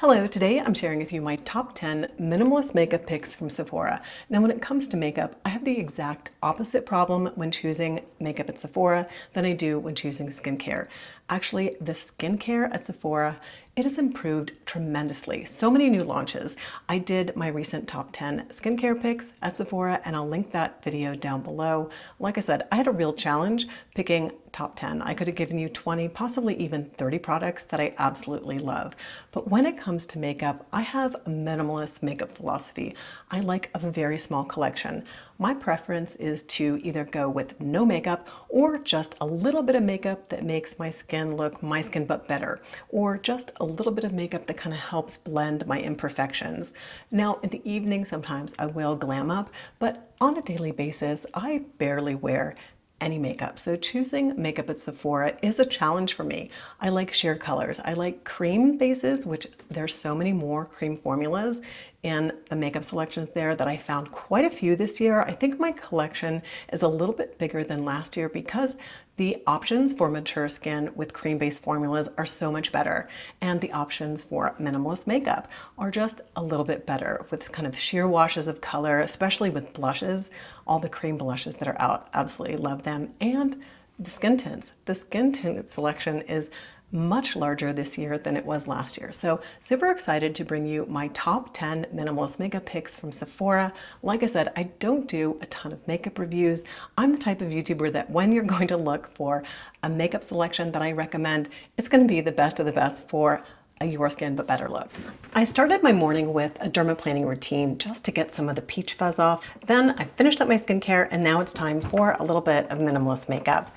Hello, today I'm sharing with you my top 10 minimalist makeup picks from Sephora. Now when it comes to makeup, I have the exact opposite problem when choosing makeup at Sephora than I do when choosing skincare. Actually, the skincare at Sephora, it has improved tremendously. So many new launches. I did my recent top 10 skincare picks at Sephora and I'll link that video down below. Like I said, I had a real challenge picking top 10. I could have given you 20, possibly even 30 products that I absolutely love. But when it comes to makeup, I have a minimalist makeup philosophy. I like a very small collection. My preference is to either go with no makeup or just a little bit of makeup that makes my skin look my skin but better, or just a little bit of makeup that kind of helps blend my imperfections. Now in the evening sometimes I will glam up, but on a daily basis I barely wear any makeup. So choosing makeup at Sephora is a challenge for me. I like sheer colors. I like cream bases, which there's so many more cream formulas in the makeup selections there that I found quite a few this year. I think my collection is a little bit bigger than last year because the options for mature skin with cream-based formulas are so much better, and the options for minimalist makeup are just a little bit better with kind of sheer washes of color, especially with blushes. All the cream blushes that are out, absolutely love them. And the skin tints. The skin tint selection is much larger this year than it was last year. So super excited to bring you my top 10 minimalist makeup picks from Sephora. Like I said, I don't do a ton of makeup reviews. I'm the type of YouTuber that when you're going to look for a makeup selection that I recommend, it's going to be the best of the best for a your skin but better look. I started my morning with a dermaplaning routine just to get some of the peach fuzz off. Then I finished up my skincare and now it's time for a little bit of minimalist makeup.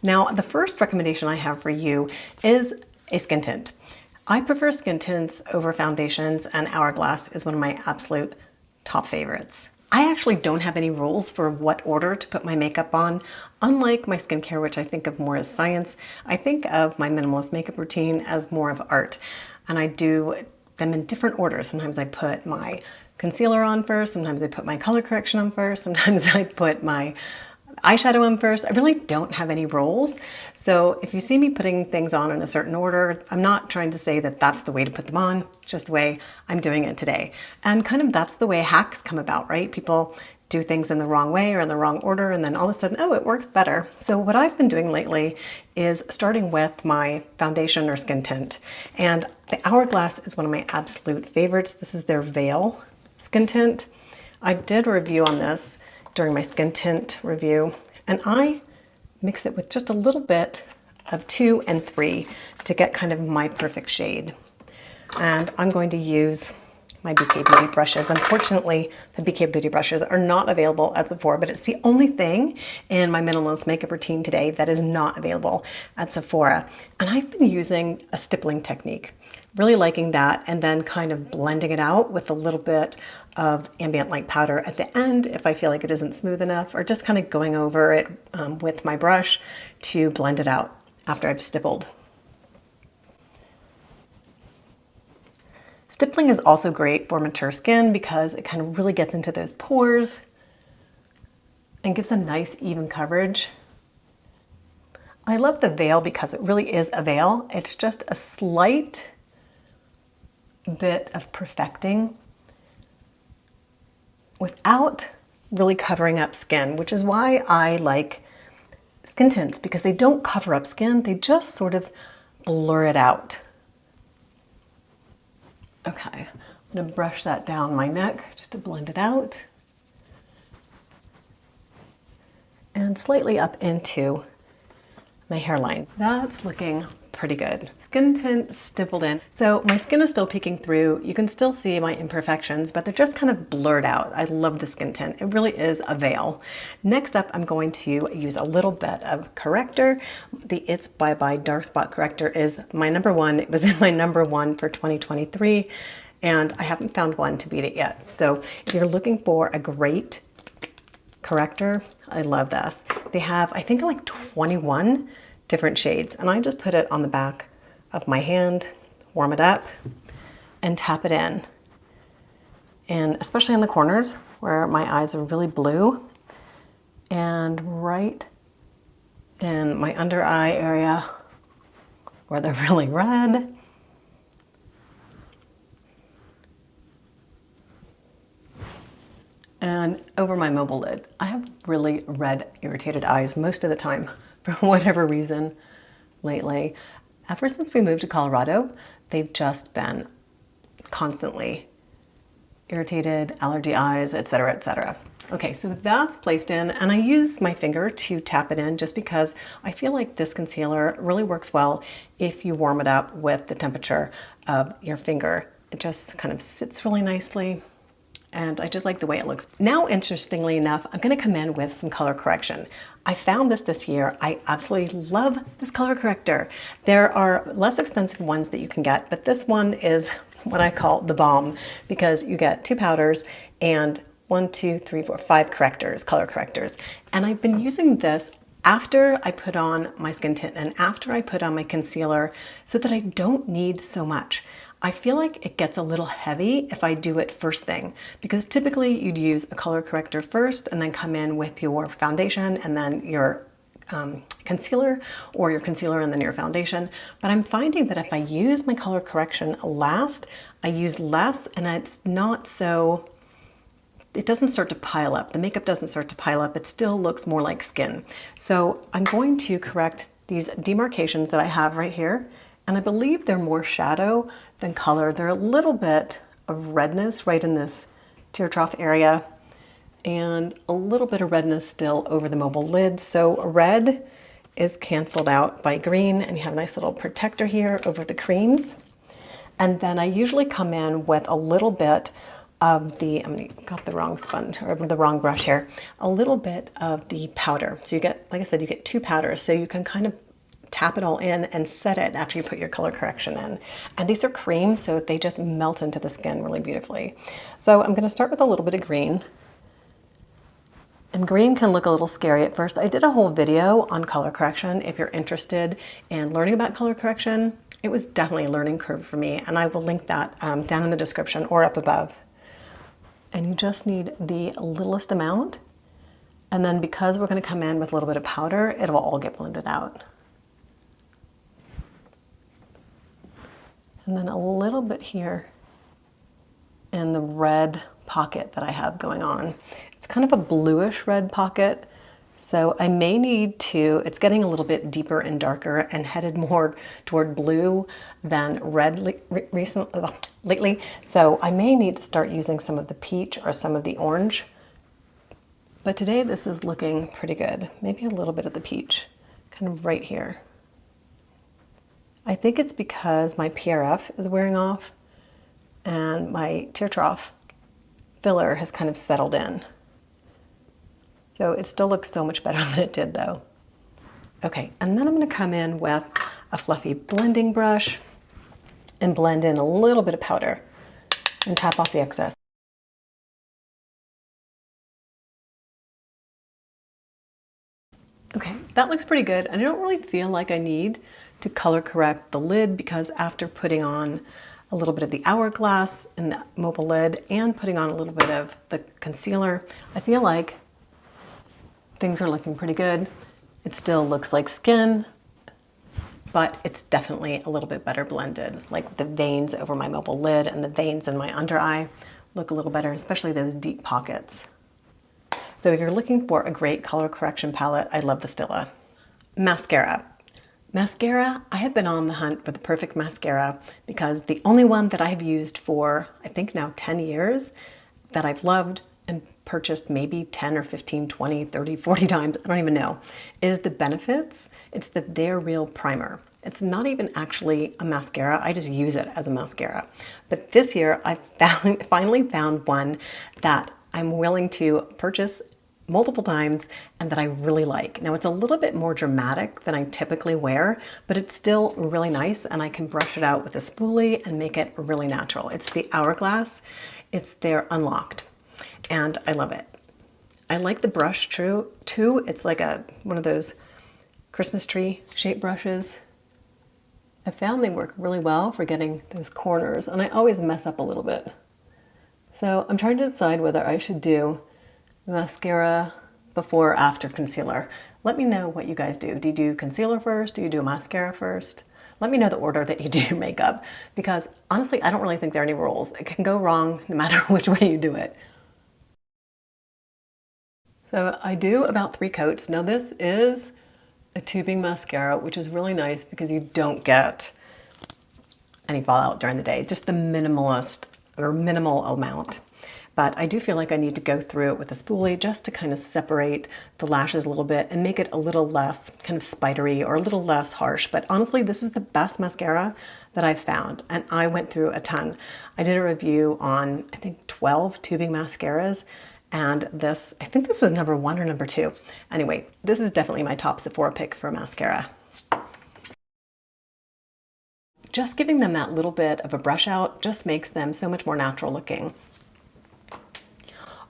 Now, the first recommendation I have for you is a skin tint. I prefer skin tints over foundations, and Hourglass is one of my absolute top favorites. I actually don't have any rules for what order to put my makeup on. Unlike my skincare, which I think of more as science, I think of my minimalist makeup routine as more of art. And I do them in different orders. Sometimes I put my concealer on first, sometimes I put my color correction on first, sometimes I put my eyeshadow on first. I really don't have any rules. So if you see me putting things on in a certain order, I'm not trying to say that that's the way to put them on, it's just the way I'm doing it today. And kind of that's the way hacks come about, right? People do things in the wrong way or in the wrong order, and then all of a sudden, oh, it works better. So what I've been doing lately is starting with my foundation or skin tint. And the Hourglass is one of my absolute favorites. This is their Veil skin tint. I did a review on this during my skin tint review, and I mix it with just a little bit of 2 and 3 to get kind of my perfect shade. And I'm going to use my BK Beauty brushes. Unfortunately, the BK Beauty brushes are not available at Sephora, but it's the only thing in my minimalist makeup routine today that is not available at Sephora. And I've been using a stippling technique. Really liking that, and then kind of blending it out with a little bit of ambient light powder at the end if I feel like it isn't smooth enough, or just kind of going over it with my brush to blend it out after I've stippled. Stippling is also great for mature skin because it kind of really gets into those pores and gives a nice even coverage. I love the Veil because it really is a veil. It's just a slight bit of perfecting without really covering up skin, which is why I like skin tints, because they don't cover up skin, they just sort of blur it out. Okay, I'm gonna brush that down my neck just to blend it out. And slightly up into my hairline. That's looking pretty good. Skin tint stippled in. So my skin is still peeking through. You can still see my imperfections, but they're just kind of blurred out. I love the skin tint. It really is a veil. Next up, I'm going to use a little bit of corrector. The It's Bye Bye Dark Spot Corrector is my number one. It was in my number one for 2023, and I haven't found one to beat it yet. So if you're looking for a great corrector, I love this. They have, I think, like 21 different shades, and I just put it on the back of my hand, warm it up, and tap it in. And especially in the corners where my eyes are really blue, and right in my under eye area where they're really red, and over my mobile lid. I have really red, irritated eyes most of the time for whatever reason lately. Ever since we moved to Colorado, they've just been constantly irritated, allergy eyes, etc., etc. Okay, so that's placed in, and I use my finger to tap it in just because I feel like this concealer really works well if you warm it up with the temperature of your finger. It just kind of sits really nicely, and I just like the way it looks. Now, interestingly enough, I'm gonna come in with some color correction. I found this year. I absolutely love this color corrector. There are less expensive ones that you can get, but this one is what I call the bomb because you get 2 powders and 1, 2, 3, 4, 5 correctors, color correctors. And I've been using this after I put on my skin tint and after I put on my concealer so that I don't need so much. I feel like it gets a little heavy if I do it first thing because typically you'd use a color corrector first and then come in with your foundation and then your concealer, or your concealer and then your foundation. But I'm finding that if I use my color correction last, I use less and it's not so, it doesn't start to pile up. The makeup doesn't start to pile up. It still looks more like skin. So I'm going to correct these demarcations that I have right here. And I believe they're more shadow than color. They're a little bit of redness right in this tear trough area and a little bit of redness still over the mobile lid. So red is canceled out by green and you have a nice little protector here over the creams. And then I usually come in with a little bit of the, got the wrong sponge or the wrong brush here, a little bit of the powder. So you get, like I said, you get 2 powders. So you can kind of tap it all in and set it after you put your color correction in. And these are creams, so they just melt into the skin really beautifully. So I'm gonna start with a little bit of green. And green can look a little scary at first. I did a whole video on color correction. If you're interested in learning about color correction, it was definitely a learning curve for me, and I will link that down in the description or up above. And you just need the littlest amount. And then because we're gonna come in with a little bit of powder, it'll all get blended out. And then a little bit here in the red pocket that I have going on. It's kind of a bluish red pocket, so I may need to, it's getting a little bit deeper and darker and headed more toward blue than red lately. So I may need to start using some of the peach or some of the orange. But today this is looking pretty good. Maybe a little bit of the peach, kind of right here. I think it's because my PRF is wearing off and my tear trough filler has kind of settled in. So it still looks so much better than it did though. Okay, and then I'm gonna come in with a fluffy blending brush and blend in a little bit of powder and tap off the excess. Okay, that looks pretty good. And I don't really feel like I need to color correct the lid because after putting on a little bit of the hourglass in the mobile lid and putting on a little bit of the concealer, I feel like things are looking pretty good. It still looks like skin, but it's definitely a little bit better blended. Like the veins over my mobile lid and the veins in my under eye look a little better, especially those deep pockets. So if you're looking for a great color correction palette, I love the Stila. Mascara. Mascara, I have been on the hunt for the perfect mascara because the only one that I've used for, I think now 10 years, that I've loved and purchased maybe 10 or 15, 20, 30, 40 times, I don't even know, is the Benefits. It's the They're Real Primer. It's not even actually a mascara, I just use it as a mascara. But this year I finally found one that I'm willing to purchase multiple times and that I really like. Now it's a little bit more dramatic than I typically wear, but it's still really nice and I can brush it out with a spoolie and make it really natural. It's the Hourglass. It's their Unlocked and I love it. I like the brush too. It's like one of those Christmas tree shaped brushes. I found they work really well for getting those corners and I always mess up a little bit. So I'm trying to decide whether I should do mascara before or after concealer. Let me know what you guys do. Do you do concealer first? Do you do mascara first? Let me know the order that you do your makeup because honestly, I don't really think there are any rules. It can go wrong no matter which way you do it. So I do about 3 coats. Now this is a tubing mascara, which is really nice because you don't get any fallout during the day, just the minimalist or minimal amount. But I do feel like I need to go through it with a spoolie just to kind of separate the lashes a little bit and make it a little less kind of spidery or a little less harsh. But honestly, this is the best mascara that I've found, and I went through a ton. I did a review on, I think, 12 tubing mascaras, and this, I think this was number 1 or number 2. Anyway, this is definitely my top Sephora pick for mascara. Just giving them that little bit of a brush out just makes them so much more natural looking.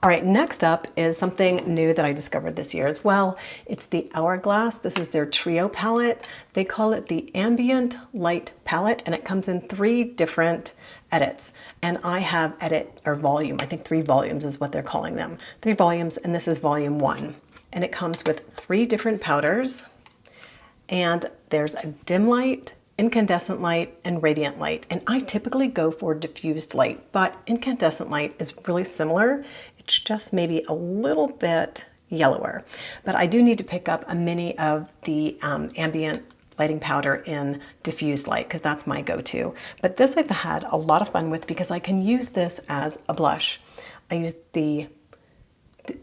All right, next up is something new that I discovered this year as well. It's the Hourglass. This is their Trio palette. They call it the Ambient Light Palette, and it comes in 3 different edits. And I have edit or volume, I think 3 volumes is what they're calling them. 3 volumes, and this is volume 1. And it comes with 3 different powders, and there's a dim light, incandescent light, and radiant light. And I typically go for diffused light, but incandescent light is really similar. It's just maybe a little bit yellower. But I do need to pick up a mini of the ambient lighting powder in diffused light because that's my go-to. But this I've had a lot of fun with because I can use this as a blush. I use the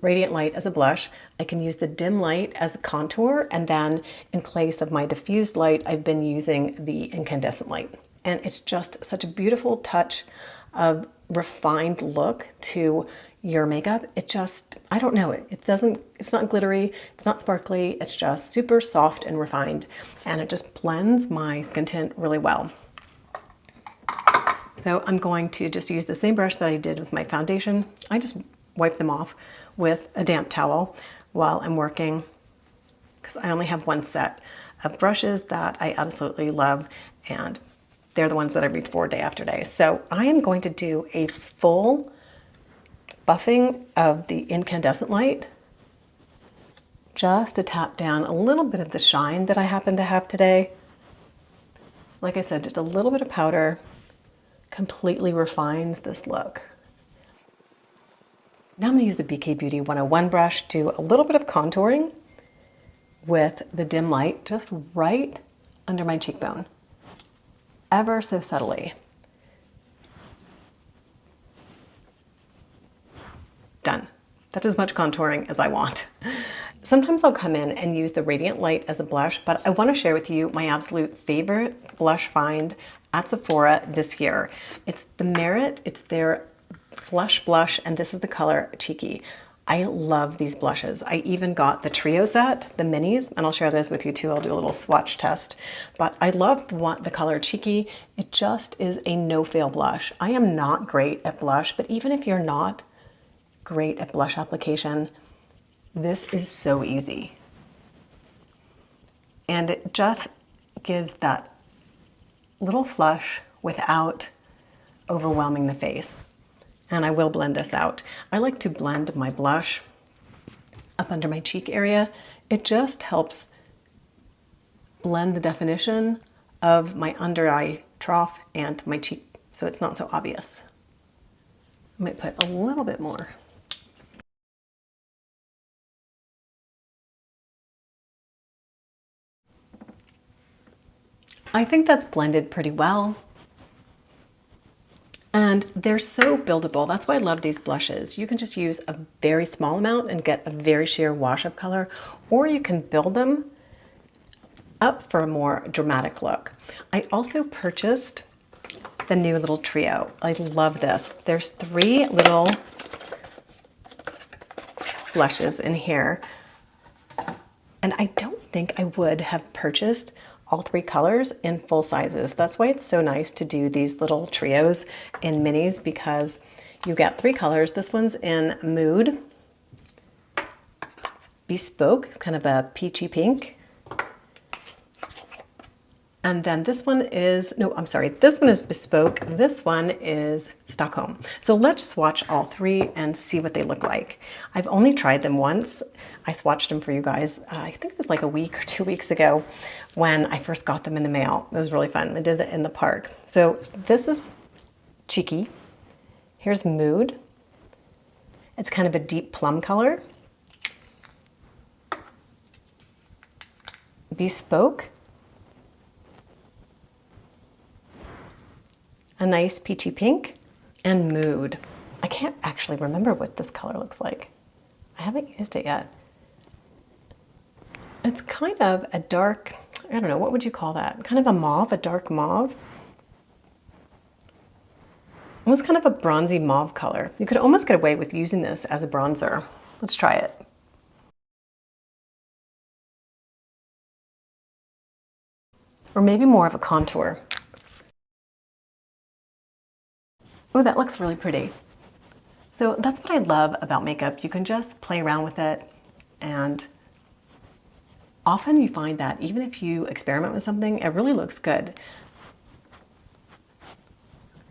radiant light as a blush. I can use the dim light as a contour, and then in place of my diffused light, I've been using the incandescent light. And it's just such a beautiful touch of refined look to your makeup. It just, I don't know, it's not glittery, it's not sparkly, it's just super soft and refined, and it just blends my skin tint really well. So I'm going to just use the same brush that I did with my foundation. I just wipe them off with a damp towel while I'm working because I only have 1 set of brushes that I absolutely love, and they're the ones that I reach for day after day. So I am going to do a full buffing of the incandescent light just to tap down a little bit of the shine that I happen to have today. Like I said, just a little bit of powder completely refines this look. Now I'm going to use the BK Beauty 101 brush, do a little bit of contouring with the dim light just right under my cheekbone, ever so subtly. Done. That's as much contouring as I want. Sometimes I'll come in and use the Radiant Light as a blush, but I want to share with you my absolute favorite blush find at Sephora this year. It's the Merit, it's their Flush Blush, and this is the color Cheeky. I love these blushes. I even got the trio set, the minis, and I'll share those with you too. I'll do a little swatch test. But I love the color Cheeky. It just is a no-fail blush. I am not great at blush, but even if you're not great at blush application, this is so easy. And it just gives that little flush without overwhelming the face. And I will blend this out. I like to blend my blush up under my cheek area. It just helps blend the definition of my under eye trough and my cheek, so it's not so obvious. I might put a little bit more. I think that's blended pretty well. And they're so buildable. That's why I love these blushes. You can just use a very small amount and get a very sheer wash-up color, or you can build them up for a more dramatic look. I also purchased the new little trio. I love this. There's 3 little blushes in here. And I don't think I would have purchased all 3 colors in full sizes. That's why it's so nice to do these little trios in minis, because you get 3 colors. This one's in Mood, Bespoke, it's kind of a peachy pink. And then this one is, no, I'm sorry, this one is Bespoke, this one is Stockholm. So let's swatch all 3 and see what they look like. I've only tried them once. I swatched them for you guys, I think it was like a week or 2 weeks ago when I first got them in the mail. It was really fun. I did it in the park. So this is Cheeky. Here's Mood. It's kind of a deep plum color. Bespoke, a nice peachy pink, and Mood. I can't actually remember what this color looks like. I haven't used it yet. It's kind of a dark, I don't know, what would you call that? Kind of a mauve, a dark mauve. Almost kind of a bronzy mauve color. You could almost get away with using this as a bronzer. Let's try it. Or maybe more of a contour. Oh, that looks really pretty. So that's what I love about makeup. You can just play around with it, and often you find that even if you experiment with something, it really looks good.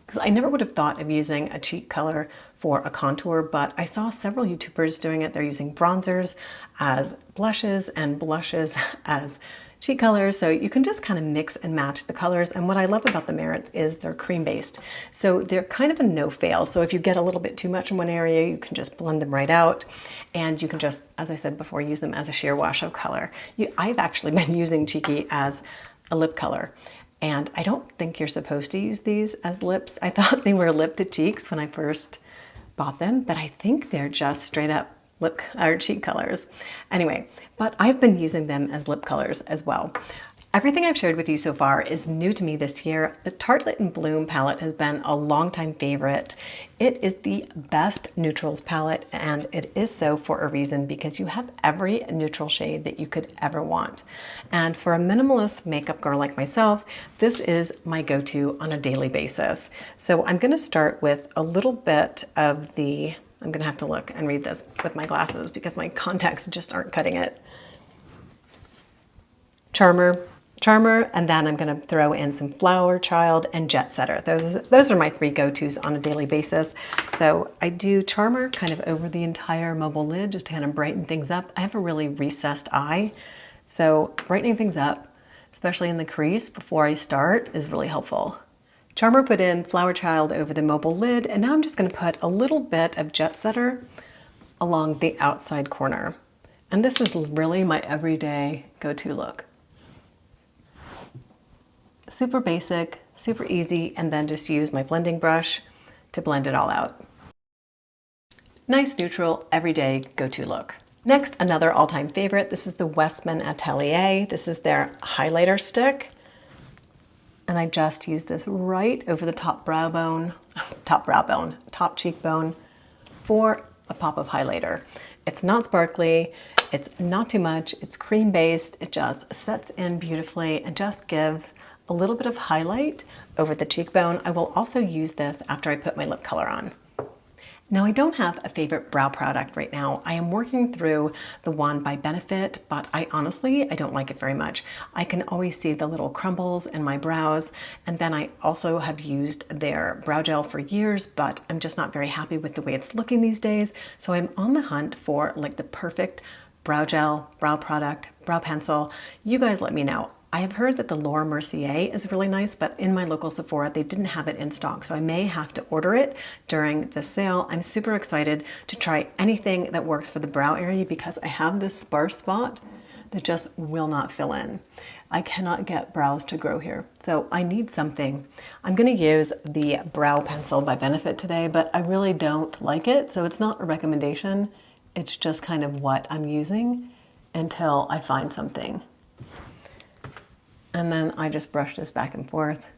Because I never would have thought of using a cheek color for a contour, but I saw several YouTubers doing it. They're using bronzers as blushes and blushes as cheek colors, so you can just kind of mix and match the colors. And what I love about the Merits is they're cream-based, so they're kind of a no-fail. So if you get a little bit too much in one area, you can just blend them right out, and you can just, as I said before, use them as a sheer wash of color. I've actually been using Cheeky as a lip color, and I don't think you're supposed to use these as lips. I thought they were lip to cheeks when I first bought them, but I think they're just straight up lip or cheek colors. Anyway, but I've been using them as lip colors as well. Everything I've shared with you so far is new to me this year. The Tartelette in Bloom palette has been a longtime favorite. It is the best neutrals palette, and it is so for a reason, because you have every neutral shade that you could ever want. And for a minimalist makeup girl like myself, this is my go-to on a daily basis. So I'm gonna start with a little bit of the, I'm gonna have to look and read this with my glasses because my contacts just aren't cutting it. Charmer, and then I'm going to throw in some Flower Child and Jet Setter. Those are my three go-tos on a daily basis. So I do Charmer kind of over the entire mobile lid just to kind of brighten things up. I have a really recessed eye, so brightening things up, especially in the crease before I start, is really helpful. Charmer put in Flower Child over the mobile lid, and now I'm just going to put a little bit of Jet Setter along the outside corner. And this is really my everyday go-to look. Super basic, super easy, and then just use my blending brush to blend it all out. Nice, neutral, everyday go-to look. Next, another all-time favorite. This is the Westman Atelier. This is their highlighter stick. And I just use this right over the top cheekbone for a pop of highlighter. It's not sparkly, it's not too much, it's cream-based, it just sets in beautifully and just gives a little bit of highlight over the cheekbone. I will also use this after I put my lip color on. Now, I don't have a favorite brow product right now. I am working through the one by Benefit, but I don't like it very much. I can always see the little crumbles in my brows, and then I also have used their brow gel for years, but I'm just not very happy with the way it's looking these days. So I'm on the hunt for like the perfect brow gel, brow product, brow pencil. You guys let me know. I have heard that the Laura Mercier is really nice, but in my local Sephora, they didn't have it in stock, so I may have to order it during the sale. I'm super excited to try anything that works for the brow area because I have this sparse spot that just will not fill in. I cannot get brows to grow here, so I need something. I'm gonna use the brow pencil by Benefit today, but I really don't like it, so it's not a recommendation. It's just kind of what I'm using until I find something. And then I just brush this back and forth.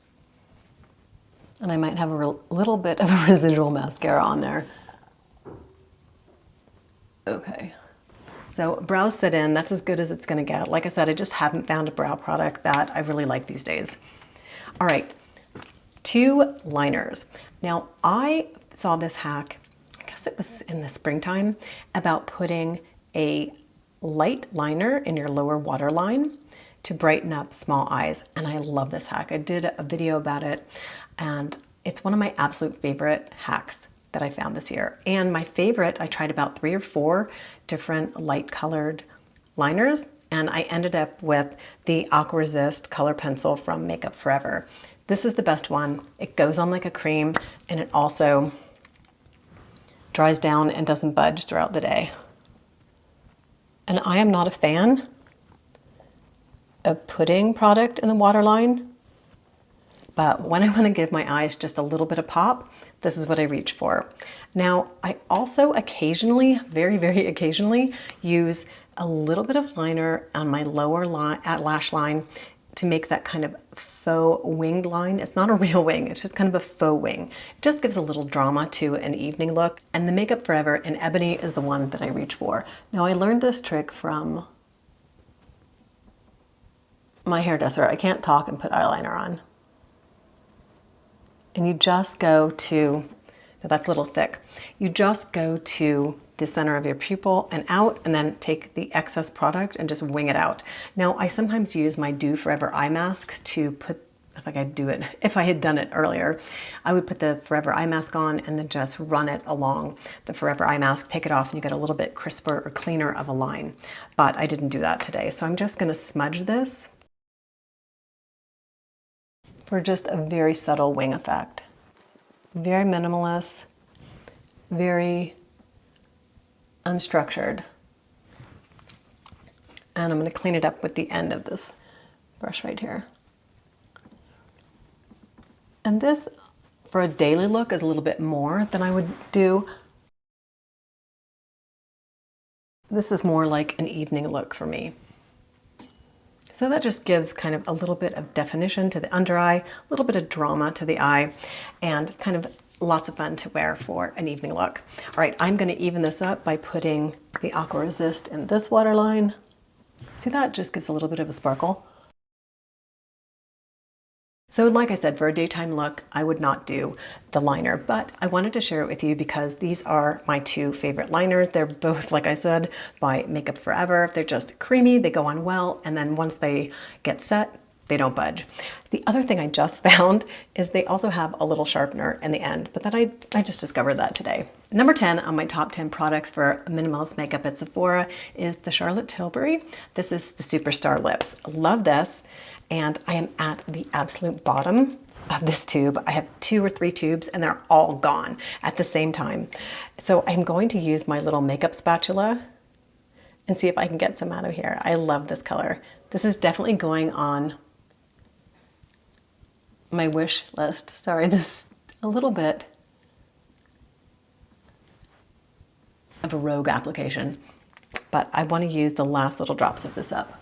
And I might have a little bit of a residual mascara on there. Okay. So brows sit in, that's as good as it's gonna get. Like I said, I just haven't found a brow product that I really like these days. All right, 2 liners. Now, I saw this hack, I guess it was in the springtime, about putting a light liner in your lower waterline to brighten up small eyes. And I love this hack. I did a video about it, and it's one of my absolute favorite hacks that I found this year. And my favorite, I tried about 3 or 4 different light colored liners, and I ended up with the Aqua Resist color pencil from Makeup Forever. This is the best one. It goes on like a cream, and it also dries down and doesn't budge throughout the day. And I am not a fan of putting product in the waterline, but when I want to give my eyes just a little bit of pop, this is what I reach for. Now, I also occasionally, very, very occasionally, use a little bit of liner on my lower lash line to make that kind of faux winged line. It's not a real wing, it's just kind of a faux wing. It just gives a little drama to an evening look. And the Makeup Forever in Ebony is the one that I reach for. Now, I learned this trick from my hairdresser. I can't talk and put eyeliner on. And you just go to, now that's a little thick, you just go to the center of your pupil and out, and then take the excess product and just wing it out. Now, I sometimes use my Do Forever eye masks to put, if I had done it earlier, I would put the Forever eye mask on and then just run it along the Forever eye mask, take it off, and you get a little bit crisper or cleaner of a line. But I didn't do that today, so I'm just gonna smudge this for just a very subtle wing effect. Very minimalist, very unstructured. And I'm going to clean it up with the end of this brush right here. And this, for a daily look, is a little bit more than I would do. This is more like an evening look for me. So that just gives kind of a little bit of definition to the under eye, a little bit of drama to the eye, and kind of lots of fun to wear for an evening look. All right, I'm going to even this up by putting the Aqua Resist in this waterline. See, that just gives a little bit of a sparkle. So like I said, for a daytime look, I would not do the liner, but I wanted to share it with you because these are my two favorite liners. They're both, like I said, by Makeup Forever. They're just creamy, they go on well, and then once they get set, they don't budge. The other thing I just found is they also have a little sharpener in the end, but that I just discovered that today. Number 10 on my top 10 products for minimalist makeup at Sephora is the Charlotte Tilbury. This is the Superstar Lips. Love this. And I am at the absolute bottom of this tube. I have 2 or 3 tubes and they're all gone at the same time. So I'm going to use my little makeup spatula and see if I can get some out of here. I love this color. This is definitely going on my wish list. Sorry, this is a little bit of a rogue application, but I want to use the last little drops of this up.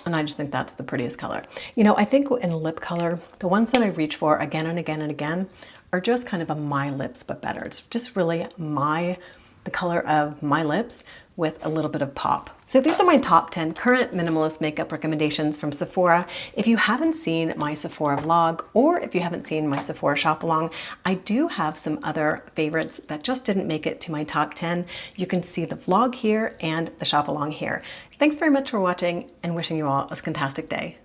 And I just think that's the prettiest color. You know, I think in lip color, the ones that I reach for again and again and again are just kind of a my lips, but better. It's just really the color of my lips with a little bit of pop. So these are my top 10 current minimalist makeup recommendations from Sephora. If you haven't seen my Sephora vlog, or if you haven't seen my Sephora shop along, I do have some other favorites that just didn't make it to my top 10. You can see the vlog here and the shop along here. Thanks very much for watching, and wishing you all a fantastic day.